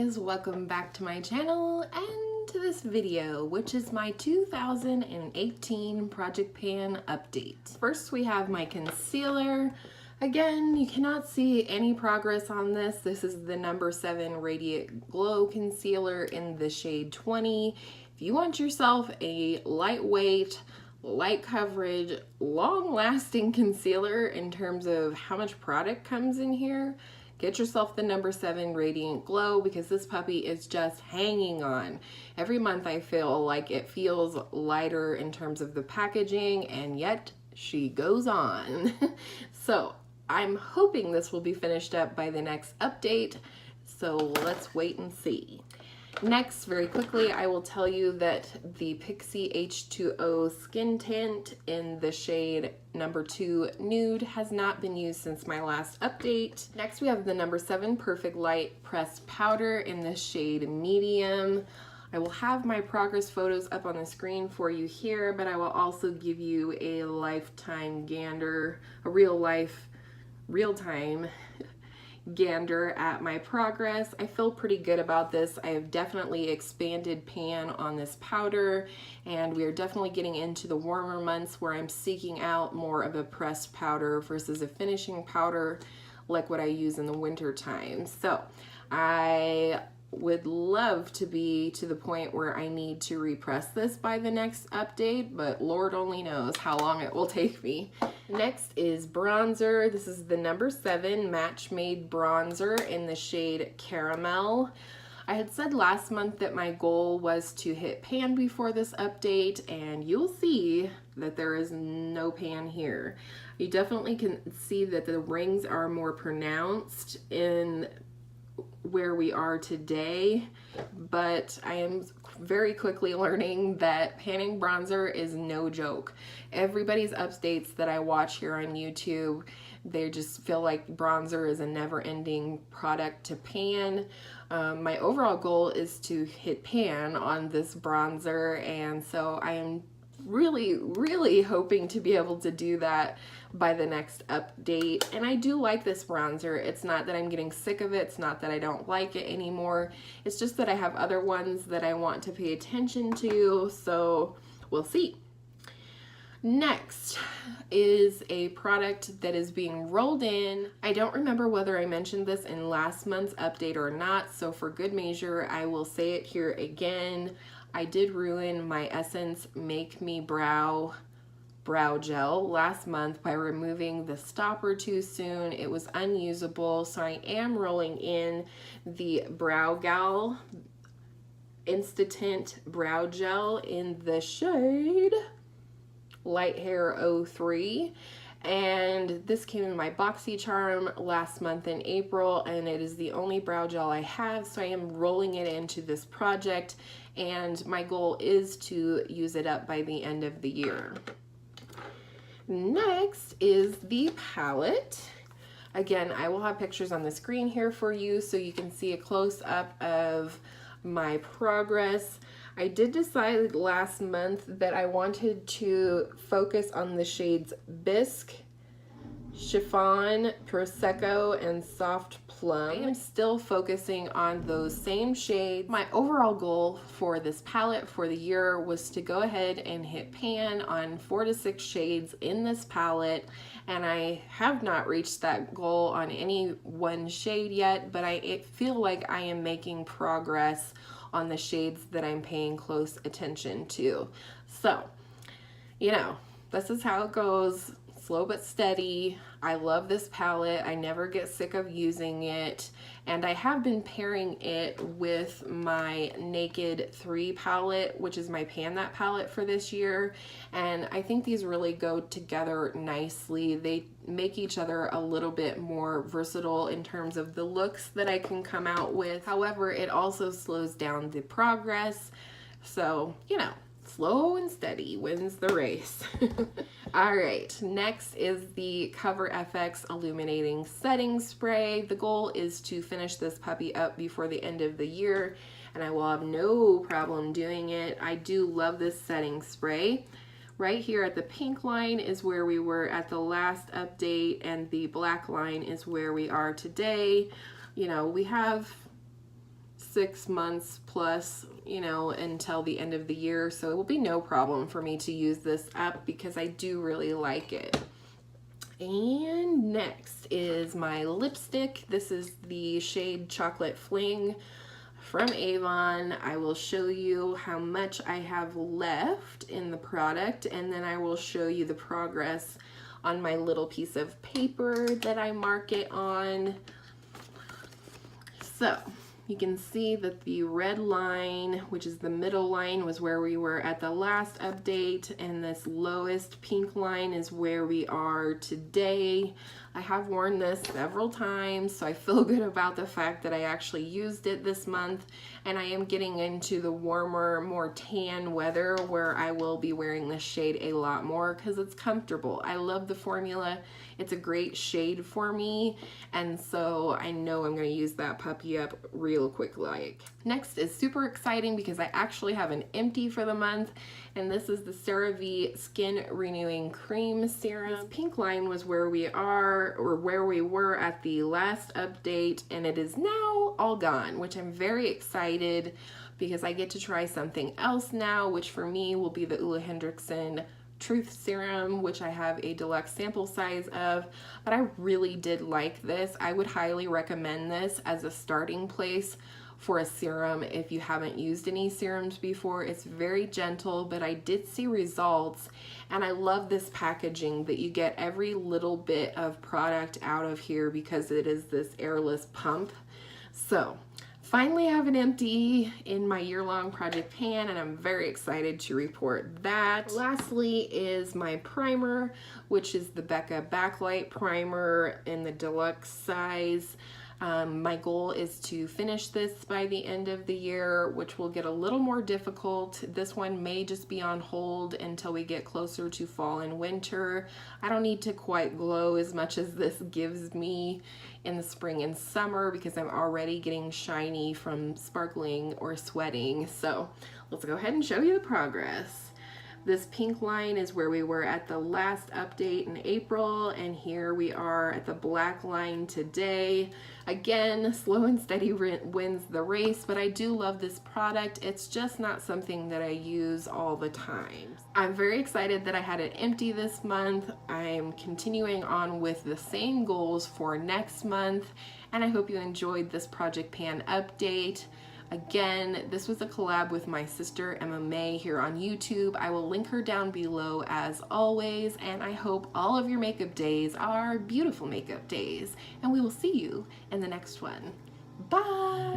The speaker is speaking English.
guys, welcome back to my channel and to this video, which is my 2018 Project Pan update. First we have my concealer. Again, you cannot see any progress on this. This is the number 7 Radiant Glow Concealer in the shade 20. If you want yourself a lightweight, light coverage, long-lasting concealer in terms of how much product comes in here, get yourself the number 7 Radiant Glow, because this puppy is just hanging on. Every month I feel like it feels lighter in terms of the packaging, and yet she goes on. So I'm hoping this will be finished up by the next update, so let's wait and see. Next, very quickly, I will tell you that the Pixi H2O Skin Tint in the shade number 2 Nude has not been used since my last update. Next, we have the number 7 Perfect Light Pressed Powder in the shade Medium. I will have my progress photos up on the screen for you here, but I will also give you a lifetime gander, a real-time gander at my progress. I feel pretty good about this. I have definitely expanded pan on this powder, and we are definitely getting into the warmer months where I'm seeking out more of a pressed powder versus a finishing powder like what I use in the winter time. So I would love to be to the point where I need to repress this by the next update, but Lord only knows how long it will take me. Next is bronzer. This is the number 7 Match Made Bronzer in the shade Caramel. I had said last month that my goal was to hit pan before this update, and you'll see that there is no pan here. You definitely can see that the rings are more pronounced in where we are today, but I am very quickly learning that panning bronzer is no joke. Everybody's updates that I watch here on YouTube, they just feel like bronzer is a never-ending product to pan. My overall goal is to hit pan on this bronzer, and so I am really hoping to be able to do that by the next update. And I do like this bronzer. It's not that I'm getting sick of it. It's not that I don't like it anymore. It's just that I have other ones that I want to pay attention to, so we'll see. Next is a product that is being rolled in. I don't remember whether I mentioned this in last month's update or not, so for good measure, I will say it here again. I did ruin my Essence Make Me Brow Gel last month by removing the stopper too soon. It was unusable, so I am rolling in the Brow Gal Instant Brow Gel in the shade Light Hair 03. And this came in my BoxyCharm last month in April, and it is the only brow gel I have, so I am rolling it into this project, and my goal is to use it up by the end of the year. Next is the palette. Again, I will have pictures on the screen here for you so you can see a close-up of my progress. I did decide last month that I wanted to focus on the shades Bisque, Chiffon, Prosecco, and Soft Plum. I am still focusing on those same shades. My overall goal for this palette for the year was to go ahead and hit pan on 4 to 6 shades in this palette, and I have not reached that goal on any one shade yet, but I feel like I am making progress on the shades that I'm paying close attention to. So, you know, this is how it goes, slow but steady. I love this palette. I never get sick of using it, and I have been pairing it with my Naked 3 palette, which is my Pan That palette for this year, and I think these really go together nicely. They make each other a little bit more versatile in terms of the looks that I can come out with. However, it also slows down the progress, so, you know, slow and steady wins the race. All right, next is the Cover FX Illuminating Setting Spray. The goal is to finish this puppy up before the end of the year, and I will have no problem doing it. I do love this setting spray. Right here at the pink line is where we were at the last update, and the black line is where we are today. You know, we have 6 months plus, you know, until the end of the year. So it will be no problem for me to use this up because I do really like it. And next is my lipstick. This is the shade Chocolate Fling from Avon. I will show you how much I have left in the product, and then I will show you the progress on my little piece of paper that I mark it on. So you can see that the red line, which is the middle line, was where we were at the last update, and this lowest pink line is where we are today. I have worn this several times, so I feel good about the fact that I actually used it this month, and I am getting into the warmer, more tan weather where I will be wearing this shade a lot more because it's comfortable. I love the formula. It's a great shade for me, and so I know I'm going to use that puppy up real quick like. Next is super exciting because I actually have an empty for the month, and this is the CeraVe Skin Renewing Cream Serum. This pink line was where we are, or where we were at the last update, and it is now all gone, which I'm very excited because I get to try something else now, which for me will be the Ole Henriksen Truth Serum, which I have a deluxe sample size of, but I really did like this. I would highly recommend this as a starting place for a serum if you haven't used any serums before. It's very gentle, but I did see results, and I love this packaging that you get every little bit of product out of here because it is this airless pump. So finally I have an empty in my year-long project pan, and I'm very excited to report that. Lastly is my primer, which is the BECCA Backlight Primer in the deluxe size. My goal is to finish this by the end of the year, which will get a little more difficult. This one may just be on hold until we get closer to fall and winter. I don't need to quite glow as much as this gives me in the spring and summer because I'm already getting shiny from sparkling or sweating. So let's go ahead and show you the progress. This pink line is where we were at the last update in April, and here we are at the black line today. Again, slow and steady wins the race, but I do love this product. It's just not something that I use all the time. I'm very excited that I had it empty this month. I'm continuing on with the same goals for next month, and I hope you enjoyed this Project Pan update. Again, this was a collab with my sister Emma May here on YouTube. I will link her down below as always, and I hope all of your makeup days are beautiful makeup days, and we will see you in the next one. Bye!